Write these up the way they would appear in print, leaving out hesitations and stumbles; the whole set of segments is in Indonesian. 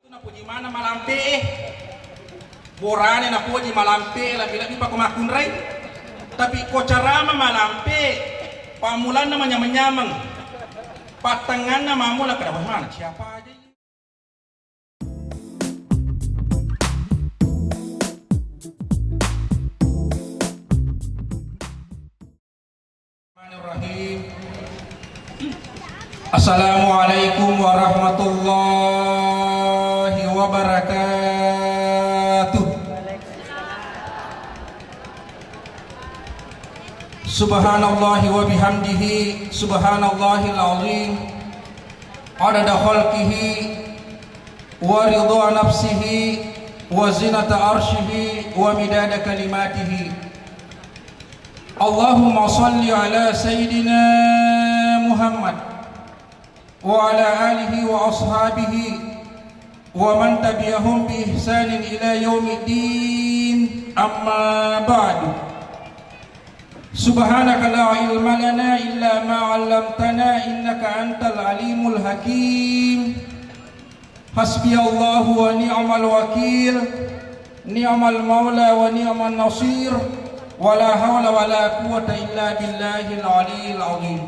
Na puji mana malampe borane na puji malampe labi-labi pa kumakun rai tapi ko carama malampe pamulan na manyamang patangan na mamula kada mana siapa aja Bismillahirrahmanirrahim. Assalamualaikum warahmatullahi wabarakatuh. Subhanallahi wa bihamdihi subhanallahil azim adada khalqihi wa ridha nafsihi wa zinata arshihi wa midada kalimatihi. Allahumma salli ala sayyidina Muhammad wa ala alihi wa ashabihi wa man tabi'ahum bi ihsanin ila yaumiddin, amma ba'du. Subhanaka la ilma lana illa ma 'allamtana innaka antal alimul hakim. Hasbiyallahu wa ni'mal wakil, ni'mal maula wa ni'man nasir, wala hawla wala quwwata illa billahil aliyil azim.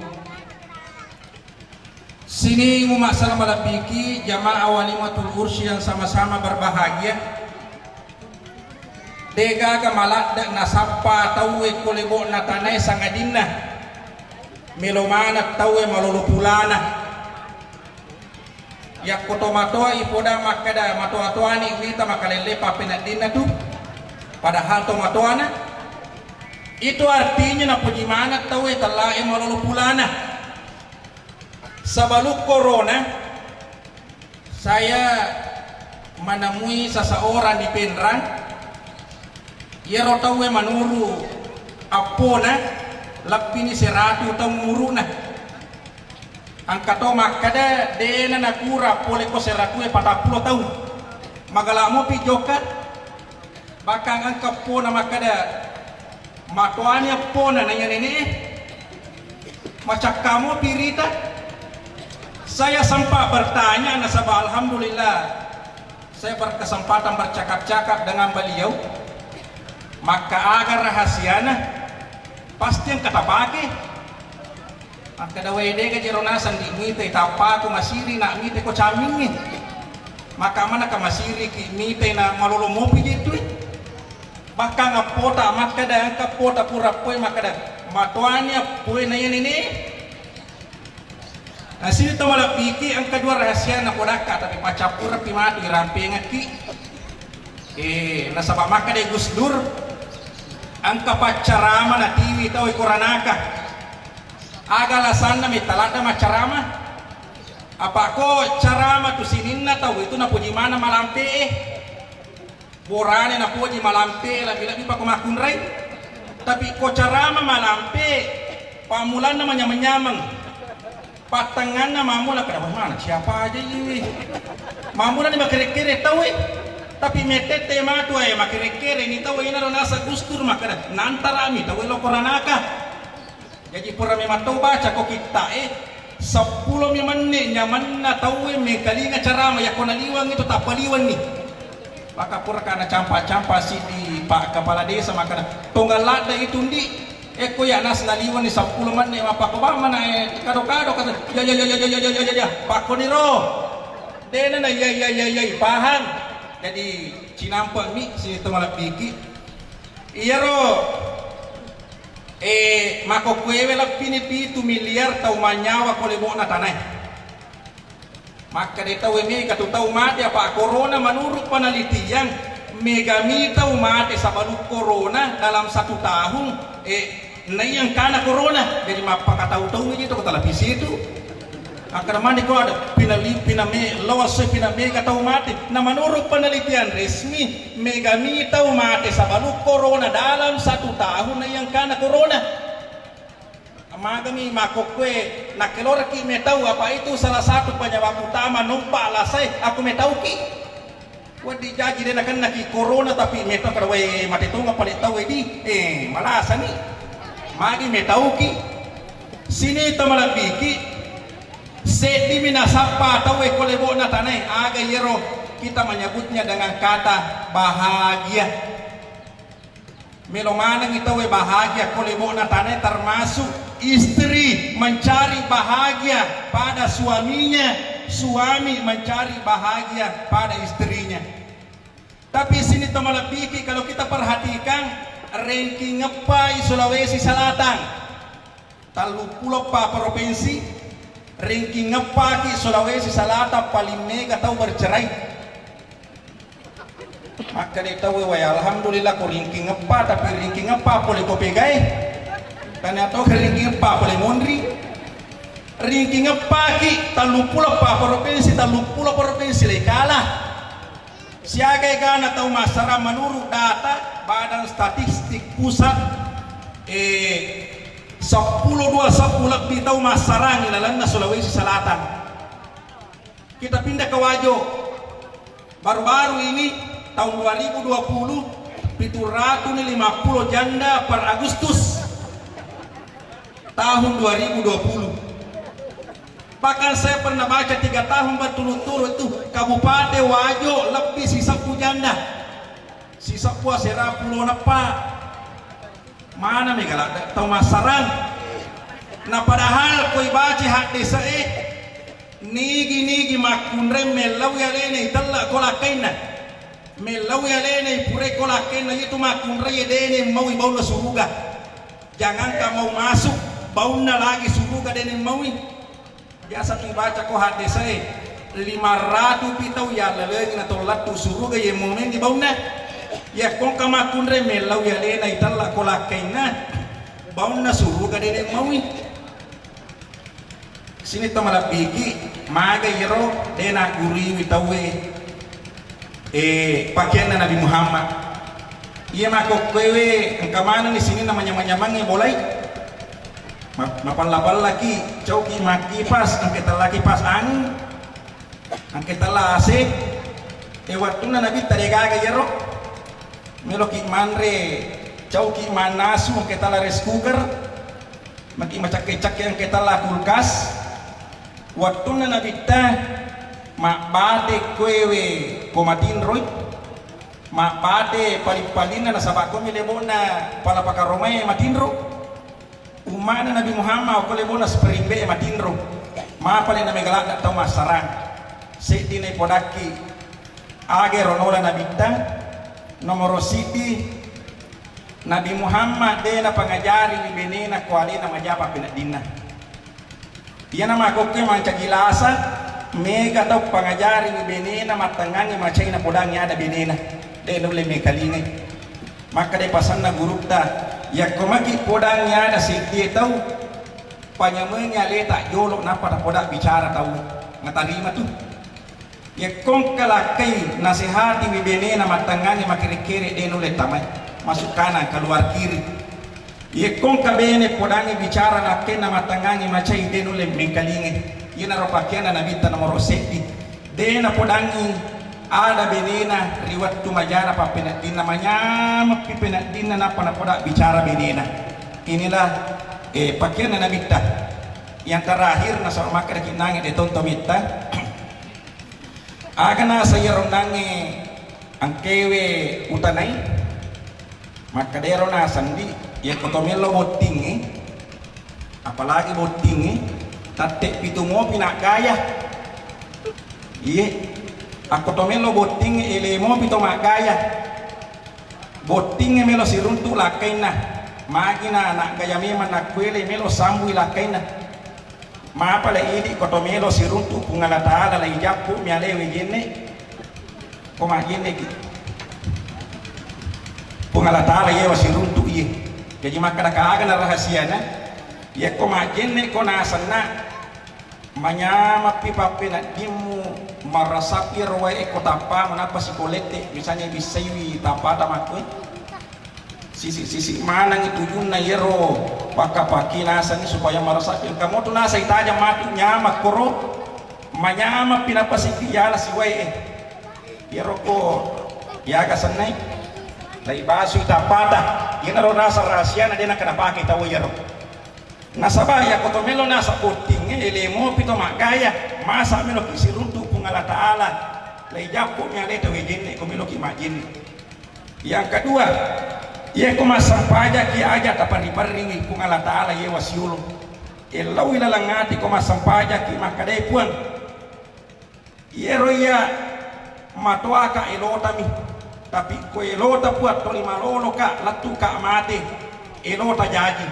Sini umat salam alabiki jamaah walimatul ursi yang sama-sama berbahagia. Dega kamalat dak nasapa tawe kolebo natanai sangadinna melomana tawe malulupulana ya kotomatoa ipoda makada matoatoani wita makalele papenadinna tu padahal tomatoana itu artinya na pujimana tawe talae malulupulana. Sebelum corona saya menemui seseorang di Penrang. Ia rotawe manuru apona lapini seratu tamuruna angkato makada dena nakura pole ko seratu 40 tahun magalamo pijoka bakang angkapona makada matoani apona nanya nene macak kamu pirita. Saya sempat bertanya nasabah, alhamdulillah saya berkesempatan bercakap-cakap dengan beliau. Maka agar rahasiana pasti yang kata pakai maka dawede ke jeronasan di mite tapa ko masiri nak mite ko camingi maka mana ka masiri ki mite na malolo mopi gitu maka ngapota maka da kapota pura poe maka da matuanya poe na yan ini. Nah sini to malapiki ang kadua rahasia na kodaka tapi pacapura pimatu irampengan ki nasabah maka de Gus Dur angka pacarama na TV tau ikoranaka agala sana may talata macarama apa ko carama tu sininna tau itu na puji mana malampe borane na puji malampe labi-labi pa kumakun rai tapi ko carama malampe pamulan na manyamang patangan na mamula kada mana siapa aja ini mamula ni makere-kere tau tapi metete matu ay makere-kere ni tahu ina ro nasa gustur makada nantarami tahu lo koranaka jadi pura me matau baca ko kita 10 menit nyaman na tahu me kalinga carama ya kona liwang itu tapaliwan ni maka pura kana campa-campa si di pak kepala desa makada tunggal lada itu ndi eko ya nas na liwan ni 10 menit apa ko ba mana kado-kado kata ya pak ko ni ro dena na ya paham. Jadi cinampak mi si temalap biki iya ro mako kwewe lapini 7 miliar tau manyawa kolebo na tanay maka de tau mi katu tau mati apa corona menurut penelitian megami tau mati sabalu corona dalam 1 tahun na yang kana corona jadi mapakatau-tau gitu ko televisi itu angkara mani ko ada piname lawas piname katau mati na menurut penelitian resmi megami tau mati sabalu corona dalam 1 tahun na yang kana corona amagami makokwe na kelora ki metau apa itu salah satu penyebab utama numpak lasai aku metau ki wadi jaji dena kan naki corona tapi metau kada we mati tunga palit tau di malasa ni magi metau ki sini tamalapiki seti mina sapa tawe kolebo na tanay aga yero kita menyebutnya dengan kata bahagia. Melo manang itu bahagia kolebo natane termasuk istri mencari bahagia pada suaminya, suami mencari bahagia pada istrinya. Tapi sini teman pikir kalau kita perhatikan ranking apa di Sulawesi Selatan, 30 provinsi, ranking apa di Sulawesi Selatan paling mega tahu bercerai. Maka dia tahu alhamdulillah ko ranking apa, tapi ranking apa boleh ko pegai. Karena tahu ranking apa boleh mondri. Ranking apa ki 30 provinsi, 30 provinsi le kalah. Siagai gana tahu masyarakat menurut data Badan Statistik Pusat 10 lebih tahu masyarakat dalam Sulawesi Selatan. Kita pindah ke Wajo. Baru-baru ini tahun 2020 750 janda per Agustus tahun 2020. Bahkan saya pernah baca 3 tahun berturut-turut itu Kabupaten Wajo lebih sisa janda, sisa puas era pulau napa mana megala tahu masaran. Nah padahal koi baca hak desa nigi makunre melau ya lene italla kolakaina melau ya lene pure kolakaina itu makunre ya dene mau bauna suruga. Jangan kamu masuk bauna lagi suruga dene mau. Biasa baca ko hati saya 500 pitau ya leleng na tolat tu suruga ye momen di bauna ya kong kama kunre melau ya lena italla ko lakaina bauna suruga dene mawi. Sini to malapiki maga yero dena guri witawe pakaian Nabi Muhammad. Iya mako kwewe kamana di sini namanya manyamangi bolai mapal-lapal lagi cauki makipas ang kita lagi pas angin ang kita lase waktu na nabi tarigaga yero meloki manre cauki manasu ang kita la rice cooker maki macak-cak yang kita la kulkas waktu na nabi ta mabade kwewe komatin roy mabade palipalina na sabako milebona pala pakaromay matinro umana Nabi Muhammad kole bonas perimbe matinro mapale na megalak tahu masaran sedine podaki age ronola nabita nomor siti Nabi Muhammad dena pangajari benena kualina majapa pinadina dia nama koke manca gilasa mega tahu pangajari benena matangangi macaina podangnya ada benena dena le mekaline maka de pasanna gurukta ya komaki podangnya ada sikti tahu panyamenya leta jolok napa podak bicara tahu ngatarima tuh ya kong kalakai nasihati wibene na matangani makiri-kiri denu letamai masuk kanan keluar kiri ya kong kabene podangi bicara lakai na matangani macai denu le mengkalingi ya naro pakaian na nabita nomor seti dena podangi ada benena riwat tu majara pa pinadin namanya mapipinadin na napanapoda bicara benena. Inilah pakaian na nabita yang terakhir na sa makar kinangi de tontomita aga na sa yaronangi ang kewe utanay makadero na sandi ya kotomelo boting apalagi boting tatte pitungo pinakaya iye ako tomelo boting elemo pito magaya boting melo siruntu lakay na magina na gayami man nakwele melo sambu lakay na mapala idi ko tomelo siruntu pungalata la ijapu mialewe jenne ko magine ki pungalata la yewa siruntu iye jadi makana kaaga na rahasia na ya ko magine ko nasanna manyama pipape na dimu marasapir wa ekotapa menapa si kolete misalnya bisaiwi tapa tamakwe sisi manang itu junna yero pakapaki nasani supaya marasapir kamu tuh nasa itaja matu nyama koro manyama pinapa si yala si wae yero ko yaga sanai dai basu itapata yero rasa rahasia na dena kana pake tawo yero nasabaya kotomelo nasa puting elemo pito magaya masa melo kisiruntu pungala taala japo nya leta wejenne ko miloki majini. Yang kedua, ia ko masampaja ki aja tapari-pari kung Allah Ta'ala ye wasiulo. Elaw ilalangati ko masampaja ki makadai puan. Iero ya matua ka elota mi. Tapi ko elota puat toli malolo ka latu ka mate. Elota jaji.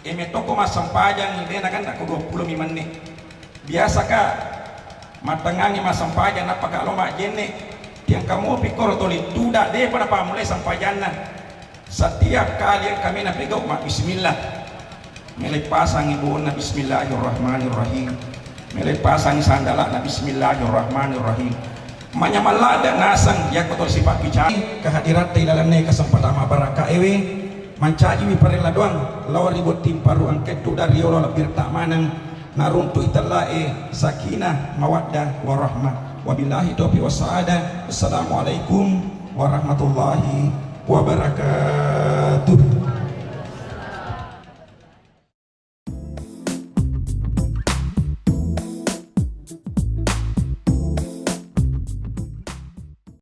Eme toko masampaja ni dena kan aku 20 menit. Biasa ka matangangi masampaja napaka loma jenne. Tiang kamu pikir toli tuda de pada pamulai sampajana. Setiap kali yang kami napigau mak bismillah. Melek pasang ibu na bismillahirrahmanirrahim. Melek pasang sandala na bismillahirrahmanirrahim. Manyamalada nasang ya kotor sifat bicara kehadiran tailalane kesempatan baraka ewe mancaji mi parela doang lawan ribut tim paru angket tu dari Allah lebih tak manang naruntu italae sakinah mawaddah warahmah wabillahi taufiq wassaada. Assalamualaikum warahmatullahi wabarakatuh.